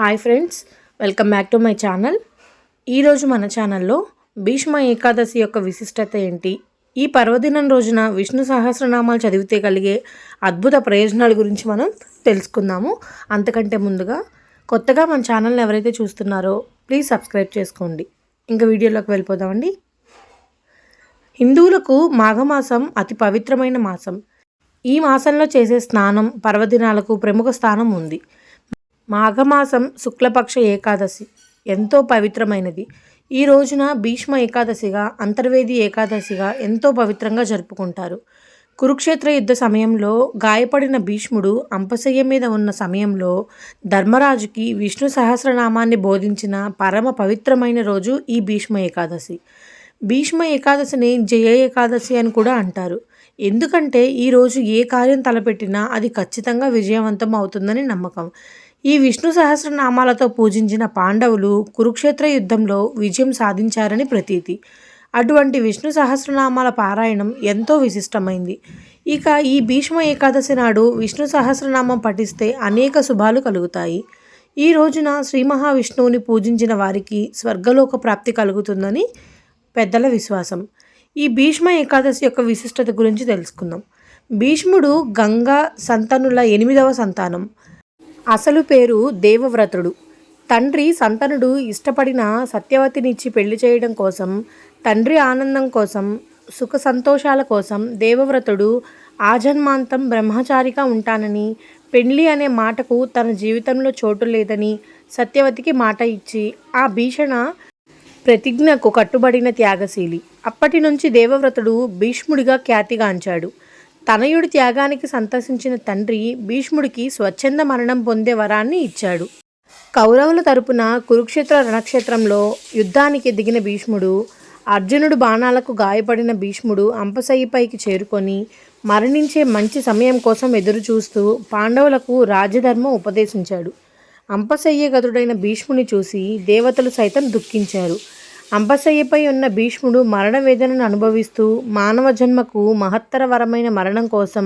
Hi friends, welcome back to my channel. ఈరోజు మన ఛానల్లో భీష్మ ఏకాదశి యొక్క విశిష్టత ఏంటి, ఈ పర్వదినం రోజున విష్ణు సహస్రనామాలు చదివితే కలిగే అద్భుత ప్రయోజనాల గురించి మనం తెలుసుకుందాము. అంతకంటే ముందుగా కొత్తగా మన ఛానల్ని ఎవరైతే చూస్తున్నారో ప్లీజ్ సబ్స్క్రైబ్ చేసుకోండి. ఇంకా వీడియోలోకి వెళ్ళిపోదామండి. హిందువులకు మాఘమాసం అతి పవిత్రమైన మాసం. ఈ మాసంలో చేసే స్నానం, పర్వదినాలకు ప్రముఖ స్థానం ఉంది. మాఘమాసం శుక్లపక్ష ఏకాదశి ఎంతో పవిత్రమైనది. ఈ రోజున భీష్మ ఏకాదశిగా, అంతర్వేది ఏకాదశిగా ఎంతో పవిత్రంగా జరుపుకుంటారు. కురుక్షేత్ర యుద్ధ సమయంలో గాయపడిన భీష్ముడు అంపశయ్య మీద ఉన్న సమయంలో ధర్మరాజుకి విష్ణు సహస్రనామాన్ని బోధించిన పరమ పవిత్రమైన రోజు ఈ భీష్మ ఏకాదశి. భీష్మ ఏకాదశిని జయ ఏకాదశి అని కూడా అంటారు. ఎందుకంటే ఈరోజు ఏ కార్యం తలపెట్టినా అది ఖచ్చితంగా విజయవంతం అవుతుందని నమ్మకం. ఈ విష్ణు సహస్రనామాలతో పూజించిన పాండవులు కురుక్షేత్ర యుద్ధంలో విజయం సాధించారని ప్రతీతి. అటువంటి విష్ణు సహస్రనామాల పారాయణం ఎంతో విశిష్టమైంది. ఇక ఈ భీష్మ ఏకాదశి నాడు విష్ణు సహస్రనామం పఠిస్తే అనేక శుభాలు కలుగుతాయి. ఈ రోజున శ్రీ మహావిష్ణువుని పూజించిన వారికి స్వర్గలోక ప్రాప్తి కలుగుతుందని పెద్దల విశ్వాసం. ఈ భీష్మ ఏకాదశి యొక్క విశిష్టత గురించి తెలుసుకుందాం. భీష్ముడు గంగా సంతనుల 8వ సంతానం. అసలు పేరు దేవవ్రతుడు. తండ్రి సంతనుడు ఇష్టపడిన సత్యవతినిచ్చి పెళ్లి చేయడం కోసం, తండ్రి ఆనందం కోసం, సుఖ సంతోషాల కోసం దేవవ్రతుడు ఆజన్మాంతం బ్రహ్మచారిగా ఉంటానని, పెళ్లి అనే మాటకు తన జీవితంలో చోటు లేదని సత్యవతికి మాట ఇచ్చి ఆ భీషణ ప్రతిజ్ఞకు కట్టుబడిన త్యాగశీలి. అప్పటి నుంచి దేవవ్రతుడు భీష్ముడిగా ఖ్యాతిగాంచాడు. తనయుడి త్యాగానికి సంతసించిన తండ్రి భీష్ముడికి స్వచ్ఛంద మరణం పొందే వరాన్ని ఇచ్చాడు. కౌరవుల తరపున కురుక్షేత్ర రణక్షేత్రంలో యుద్ధానికి దిగిన భీష్ముడు, అర్జునుడు బాణాలకు గాయపడిన భీష్ముడు అంపశయ్యపైకి చేరుకొని మరణించే మంచి సమయం కోసం ఎదురుచూస్తూ పాండవులకు రాజధర్మం ఉపదేశించాడు. అంపశయ్యగతుడైన భీష్ముని చూసి దేవతలు సైతం దుఃఖించారు. అంపశయ్యపై ఉన్న భీష్ముడు మరణ వేదనను అనుభవిస్తూ మానవ జన్మకు మహత్తర వరమైన మరణం కోసం,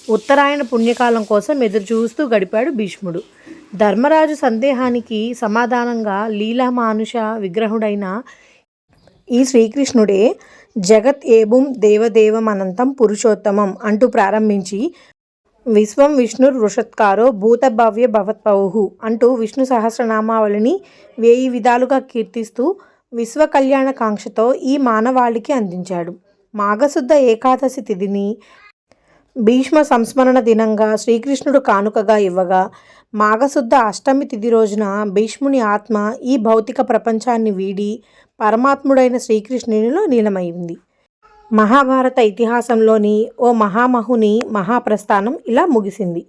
ఉత్తరాయణ పుణ్యకాలం కోసం ఎదురుచూస్తూ గడిపాడు భీష్ముడు. ధర్మరాజు సందేహానికి సమాధానంగా లీలామానుష విగ్రహుడైన ఈ శ్రీకృష్ణుడే జగత్ ఏబుం దేవదేవం అనంతం పురుషోత్తమం అంటూ ప్రారంభించి విశ్వం విష్ణుర్ వృషత్కారో భూతభవ్య భవత్పౌహు అంటూ విష్ణు సహస్రనామావళిని 1000 విధాలుగా కీర్తిస్తూ విశ్వ కళ్యాణ కాంక్షతో ఈ మానవాళికి అందించాడు. మాఘశుద్ధ ఏకాదశి తిథిని భీష్మ సంస్మరణ దినంగా శ్రీకృష్ణుడు కానుకగా ఇవ్వగా, మాఘశుద్ధ అష్టమి తిథి రోజున భీష్ముని ఆత్మ ఈ భౌతిక ప్రపంచాన్ని వీడి పరమాత్ముడైన శ్రీకృష్ణునిలో లీనమైంది. మహాభారత ఇతిహాసంలోని ఓ మహామహుని మహాప్రస్థానం ఇలా ముగిసింది.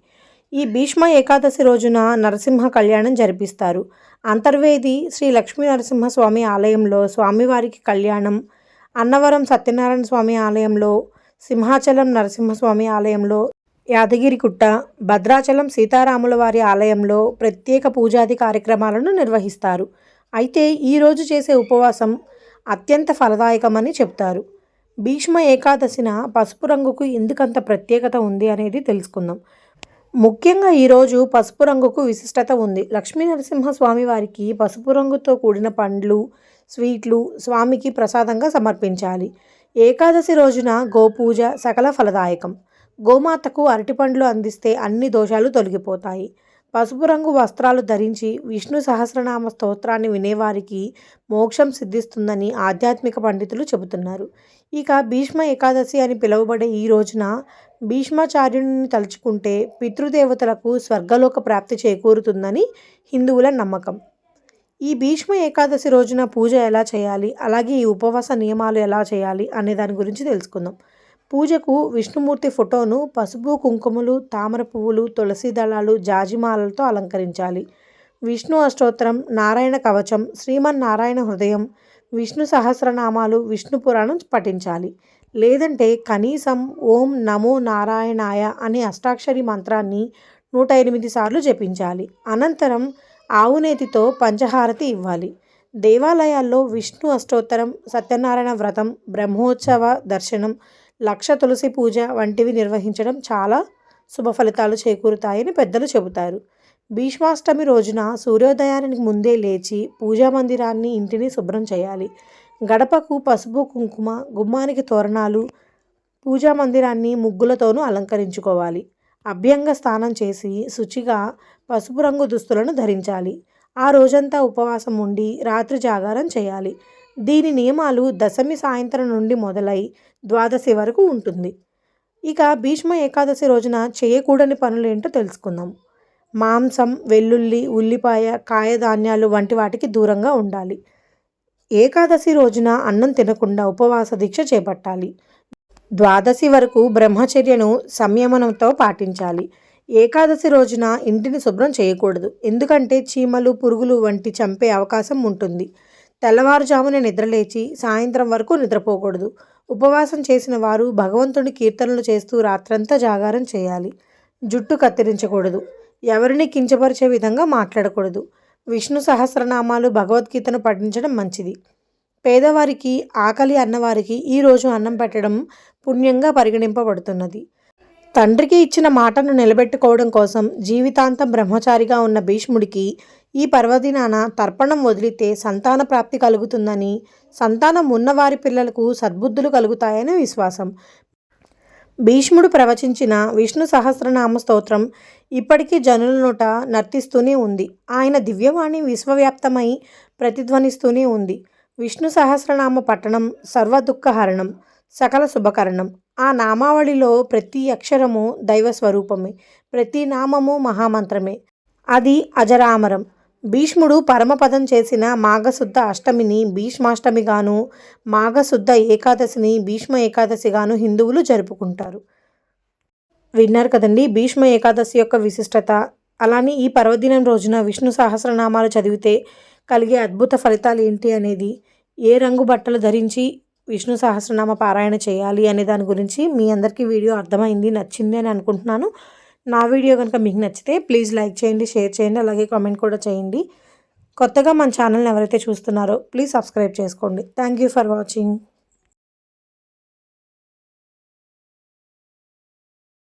ఈ భీష్మ ఏకాదశి రోజున నరసింహ కళ్యాణం జరిపిస్తారు. అంతర్వేది శ్రీ లక్ష్మీ నరసింహస్వామి ఆలయంలో స్వామివారికి కళ్యాణం, అన్నవరం సత్యనారాయణ స్వామి ఆలయంలో, సింహాచలం నరసింహస్వామి ఆలయంలో, యాదగిరిగుట్ట, భద్రాచలం సీతారాముల వారి ఆలయంలో ప్రత్యేక పూజాది కార్యక్రమాలను నిర్వహిస్తారు. అయితే ఈరోజు చేసే ఉపవాసం అత్యంత ఫలదాయకమని చెప్తారు. భీష్మ ఏకాదశిన పసుపు రంగుకు ఎందుకంత ప్రత్యేకత ఉంది అనేది తెలుసుకుందాం. ముఖ్యంగా ఈరోజు పసుపు రంగుకు విశిష్టత ఉంది. లక్ష్మీ నరసింహస్వామి వారికి పసుపు రంగుతో కూడిన పండ్లు, స్వీట్లు స్వామికి ప్రసాదంగా సమర్పించాలి. ఏకాదశి రోజున గోపూజ సకల ఫలదాయకం. గోమాతకు అరటిపండ్లు అందిస్తే అన్ని దోషాలు తొలగిపోతాయి. పసుపు రంగు వస్త్రాలు ధరించి విష్ణు సహస్రనామ స్తోత్రాన్ని వినేవారికి మోక్షం సిద్ధిస్తుందని ఆధ్యాత్మిక పండితులు చెబుతున్నారు. ఇక భీష్మ ఏకాదశి అని పిలువబడే ఈ రోజున భీష్మాచార్యుని తలుచుకుంటే పితృదేవతలకు స్వర్గలోక ప్రాప్తి చేకూరుతుందని హిందువుల నమ్మకం. ఈ భీష్మ ఏకాదశి రోజున పూజ ఎలా చేయాలి, అలాగే ఈ ఉపవాస నియమాలు ఎలా చేయాలి అనే దాని గురించి తెలుసుకుందాం. పూజకు విష్ణుమూర్తి ఫోటోను పసుపు, కుంకుమలు, తామర పువ్వులు, తులసి దళాలు, జాజిమాలలతో అలంకరించాలి. విష్ణు అష్టోత్తరం, నారాయణ కవచం, శ్రీమన్నారాయణ హృదయం, విష్ణు సహస్రనామాలు, విష్ణు పురాణం పఠించాలి. లేదంటే కనీసం ఓం నమో నారాయణాయ అనే అష్టాక్షరి మంత్రాన్ని 108 సార్లు జపించాలి. అనంతరం ఆవునేతితో పంచహారతి ఇవ్వాలి. దేవాలయాల్లో విష్ణు అష్టోత్తరం, సత్యనారాయణ వ్రతం, బ్రహ్మోత్సవ దర్శనం, లక్ష తులసి పూజ వంటివి నిర్వహించడం చాలా శుభ ఫలితాలు చేకూరుతాయని పెద్దలు చెబుతారు. భీష్మాష్టమి రోజున సూర్యోదయానికి ముందే లేచి పూజా మందిరాన్ని ఇంటిని శుభ్రం చేయాలి. గడపకు పసుపు కుంకుమ, గుమ్మానికి తోరణాలు, పూజా మందిరాన్ని ముగ్గులతోనూ అలంకరించుకోవాలి. అభ్యంగ స్నానం చేసి శుచిగా పసుపు రంగు దుస్తులను ధరించాలి. ఆ రోజంతా ఉపవాసం ఉండి రాత్రి జాగారం చేయాలి. దీని నియమాలు దశమి సాయంత్రం నుండి మొదలై ద్వాదశి వరకు ఉంటుంది. ఇక భీష్మ ఏకాదశి రోజున చేయకూడని పనులేంటో తెలుసుకుందాం. మాంసం, వెల్లుల్లి, ఉల్లిపాయ, కాయధాన్యాలు వంటి వాటికి దూరంగా ఉండాలి. ఏకాదశి రోజున అన్నం తినకుండా ఉపవాస దీక్ష చేపట్టాలి. ద్వాదశి వరకు బ్రహ్మచర్యను సంయమనంతో పాటించాలి. ఏకాదశి రోజున ఇంటిని శుభ్రం చేయకూడదు. ఎందుకంటే చీమలు, పురుగులు వంటి చంపే అవకాశం ఉంటుంది. తెల్లవారుజామున నిద్రలేచి సాయంత్రం వరకు నిద్రపోకూడదు. ఉపవాసం చేసిన వారు భగవంతుడి కీర్తనలు చేస్తూ రాత్రంతా జాగారం చేయాలి. జుట్టు కత్తిరించకూడదు. ఎవరిని కించపరిచే విధంగా మాట్లాడకూడదు. విష్ణు సహస్రనామాలు, భగవద్గీతను పఠించడం మంచిది. పేదవారికి, ఆకలి అన్నవారికి ఈరోజు అన్నం పెట్టడం పుణ్యంగా పరిగణింపబడుతున్నది. తండ్రికి ఇచ్చిన మాటను నిలబెట్టుకోవడం కోసం జీవితాంతం బ్రహ్మచారిగా ఉన్న భీష్ముడికి ఈ పర్వదినాన తర్పణం వదిలితే సంతాన ప్రాప్తి కలుగుతుందని, సంతానం ఉన్నవారి పిల్లలకు సద్బుద్ధులు కలుగుతాయని విశ్వాసం. భీష్ముడు ప్రవచించిన విష్ణు సహస్రనామ స్తోత్రం ఇప్పటికీ జనుల నోట నర్తిస్తూనే ఉంది. ఆయన దివ్యవాణి విశ్వవ్యాప్తమై ప్రతిధ్వనిస్తూనే ఉంది. విష్ణు సహస్రనామ పట్టణం సర్వదుఃఖహరణం, సకల శుభకరణం. ఆ నామావళిలో ప్రతి అక్షరము దైవస్వరూపమే, ప్రతి నామము మహామంత్రమే. అది అజరామరం. భీష్ముడు పరమపదం చేసిన మాఘశుద్ధ అష్టమిని భీష్మాష్టమిగాను, మాఘశుద్ధ ఏకాదశిని భీష్మ ఏకాదశిగాను హిందువులు జరుపుకుంటారు. విన్నారు కదండి భీష్మ ఏకాదశి యొక్క విశిష్టత. అలానే ఈ పర్వదినం రోజున విష్ణు సహస్రనామాలు చదివితే కలిగే అద్భుత ఫలితాలు ఏంటి అనేది, ఏ రంగు బట్టలు ధరించి విష్ణు సహస్రనామ పారాయణ చేయాలి అనే దాని గురించి మీ అందరికీ వీడియో అర్థమైంది, నచ్చింది అని అనుకుంటున్నాను. నా వీడియో కనుక మీకు నచ్చితే ప్లీజ్ లైక్ చేయండి, షేర్ చేయండి, అలాగే కామెంట్ కూడా చేయండి. కొత్తగా మన ఛానల్ని ఎవరైతే చూస్తున్నారో ప్లీజ్ సబ్స్క్రైబ్ చేసుకోండి. Thank you for watching.